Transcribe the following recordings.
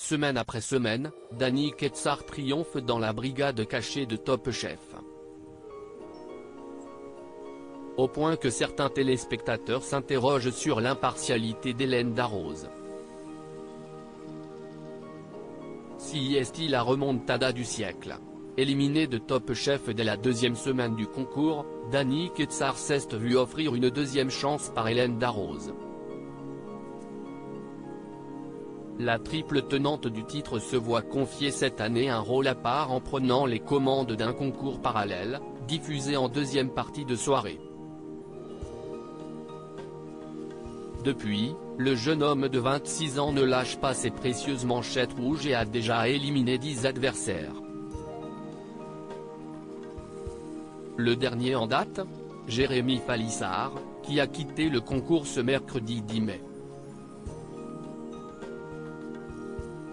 Semaine après semaine, Dany Ketsar triomphe dans la brigade cachée de Top Chef. Au point que certains téléspectateurs s'interrogent sur l'impartialité d'Hélène Darroze. Si est-il la remontada du siècle? Éliminée de Top Chef dès la deuxième semaine du concours, Dany Ketsar s'est vu offrir une deuxième chance par Hélène Darroze. La triple tenante du titre se voit confier cette année un rôle à part en prenant les commandes d'un concours parallèle, diffusé en deuxième partie de soirée. Depuis, le jeune homme de 26 ans ne lâche pas ses précieuses manchettes rouges et a déjà éliminé 10 adversaires. Le dernier en date? Jérémy Falissard, qui a quitté le concours ce mercredi 10 mai.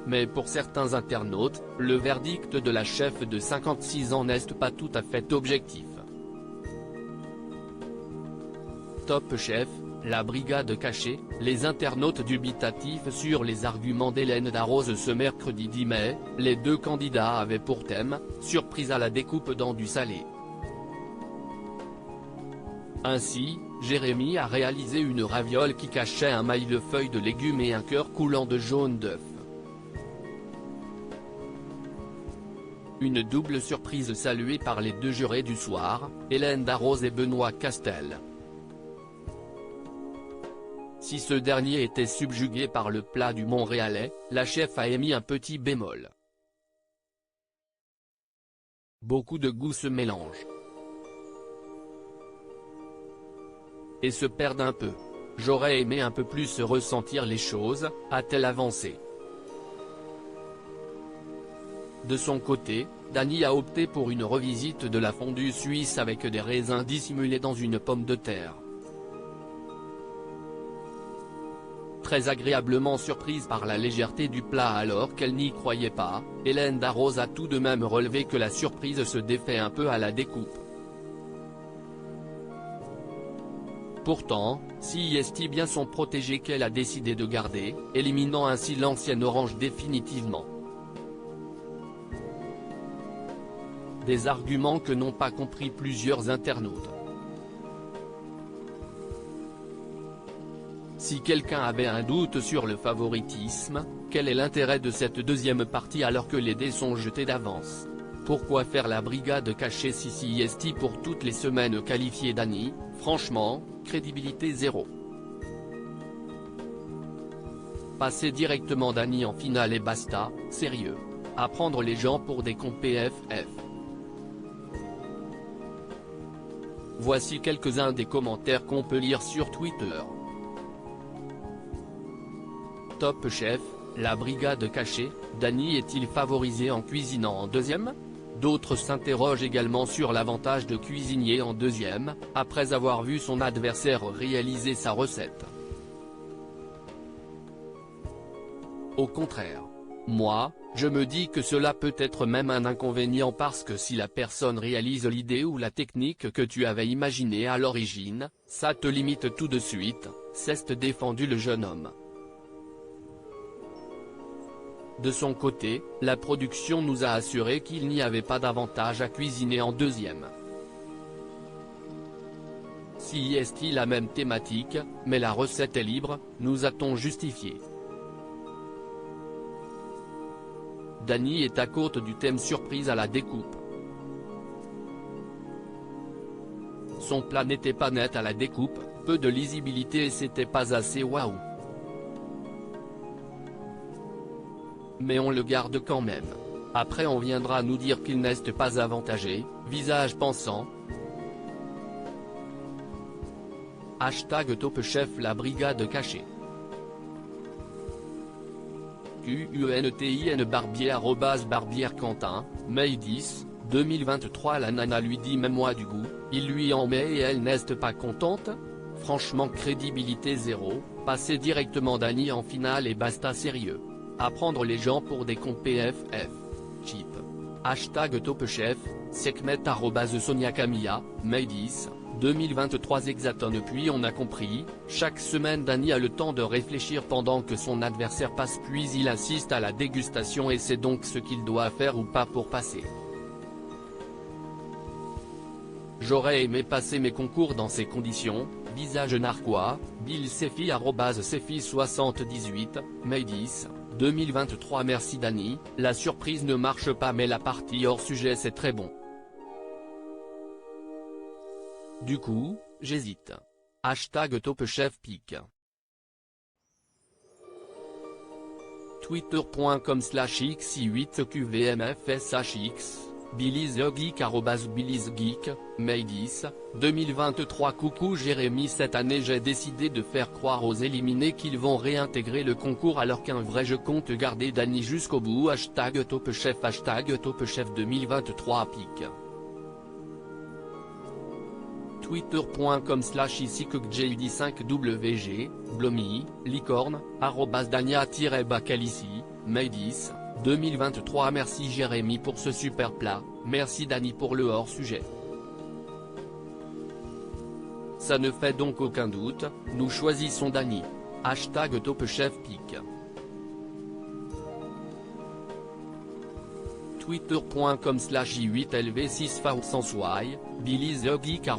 Mais pour certains internautes, le verdict de la chef de 56 ans n'est pas tout à fait objectif. Top Chef, la brigade cachée, les internautes dubitatifs sur les arguments d'Hélène Darroze ce mercredi 10 mai, les deux candidats avaient pour thème, surprise à la découpe dans du salé. Ainsi, Jérémy a réalisé une raviole qui cachait un millefeuille de légumes et un cœur coulant de jaune d'œuf. Une double surprise saluée par les deux jurés du soir, Hélène Darroze et Benoît Castel. Si ce dernier était subjugué par le plat du Montréalais, la chef a émis un petit bémol. Beaucoup de goûts se mélangent. Et se perdent un peu. J'aurais aimé un peu plus ressentir les choses, a-t-elle avancé. De son côté, Dany a opté pour une revisite de la fondue suisse avec des raisins dissimulés dans une pomme de terre. Très agréablement surprise par la légèreté du plat alors qu'elle n'y croyait pas, Hélène Darroze a tout de même relevé que la surprise se défait un peu à la découpe. Pourtant, si est bien son protégé qu'elle a décidé de garder, éliminant ainsi l'ancienne orange définitivement. Des arguments que n'ont pas compris plusieurs internautes. Si quelqu'un avait un doute sur le favoritisme, quel est l'intérêt de cette deuxième partie alors que les dés sont jetés d'avance? Pourquoi faire la brigade cachée si est pour toutes les semaines qualifier Dany? Franchement, crédibilité zéro. Passer directement Dany en finale et basta, sérieux. À prendre les gens pour des cons PFF. Voici quelques-uns des commentaires qu'on peut lire sur Twitter. Top Chef, la brigade cachée, Dany est-il favorisé en cuisinant en deuxième? D'autres s'interrogent également sur l'avantage de cuisinier en deuxième, après avoir vu son adversaire réaliser sa recette. Au contraire. Moi, je me dis que cela peut être même un inconvénient parce que si la personne réalise l'idée ou la technique que tu avais imaginée à l'origine, ça te limite tout de suite, s'est défendu le jeune homme. De son côté, la production nous a assuré qu'il n'y avait pas d'avantage à cuisiner en deuxième. Si est la même thématique, mais la recette est libre, nous a-t-on justifié. Dany est à court du thème surprise à la découpe. Son plat n'était pas net à la découpe, peu de lisibilité et c'était pas assez waouh. Mais on le garde quand même. Après on viendra nous dire qu'il n'est pas avantagé, visage pensant. Hashtag Top Chef la brigade cachée. QUNTIN Barbier @ Quentin, mai 10, 2023. La nana lui dit même moi du goût, il lui en met et elle n'est pas contente? Franchement crédibilité zéro, passer directement Dany en finale et basta sérieux. À prendre les gens pour des cons PFF. Cheap. Hashtag Top Chef, Sekhmet @Sonia Camilla, Mai 10, 2023 Exatone. Puis on a compris, chaque semaine Dany a le temps de réfléchir pendant que son adversaire passe, puis il insiste à la dégustation et c'est donc ce qu'il doit faire ou pas pour passer. J'aurais aimé passer mes concours dans ces conditions, visage narquois, Bill Sefi @Sefi78, Mai 10, 2023 Merci Dany, la surprise ne marche pas mais la partie hors sujet c'est très bon. Du coup, j'hésite. #TopChefPic. Twitter.com/xi8qvmfshx, BillyTheGeek @BillyTheGeek, Mai 10, 2023 Coucou Jérémy, cette année j'ai décidé de faire croire aux éliminés qu'ils vont réintégrer le concours alors qu'un vrai je compte garder Dany jusqu'au bout. #TopChef #TopChef 2023 pic. Twitter.com/icycukjd5wg, Blomy, Licorne, @Dania-Bakalissi, Mai 10, 2023 Merci Jérémy pour ce super plat, merci Dany pour le hors-sujet. Ça ne fait donc aucun doute, nous choisissons Dany. #TopChefPic. Twitter.com/i8lv6v100y, BillyTheGeek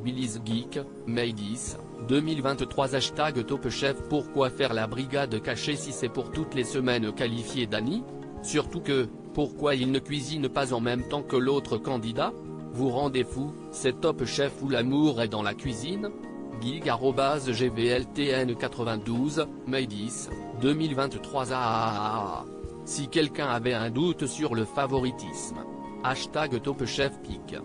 @BillyTheGeek, Mai 10, 2023 #TopChef. Pourquoi faire la brigade cachée si c'est pour toutes les semaines qualifier Dany? Surtout que, pourquoi il ne cuisine pas en même temps que l'autre candidat? Vous rendez fou, c'est Top Chef où l'amour est dans la cuisine? Gig @GVLTN92, Mai 10, 2023 Si quelqu'un avait un doute sur le favoritisme. #TopChefPic.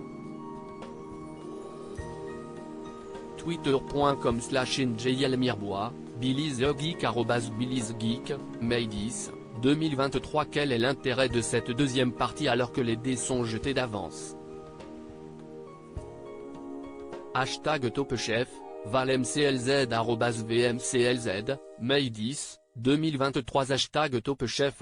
Twitter.com/InJelmirbois, BillyTheGeek @BillyTheGeek, Mai 10, 2023 Quel est l'intérêt de cette deuxième partie alors que les dés sont jetés d'avance? #TopChef, ValMCLZ @VMCLZ, Mai 10, 2023 #TopChef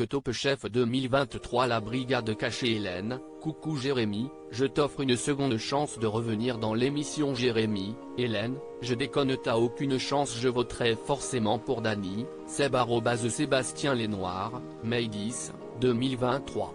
#TopChef 2023 La brigade cachée Hélène, coucou Jérémy, je t'offre une seconde chance de revenir dans l'émission Jérémy. Hélène, je déconne, t'as aucune chance, je voterai forcément pour Dany. Seb @Sébastien Lenoir, Mai 10, 2023.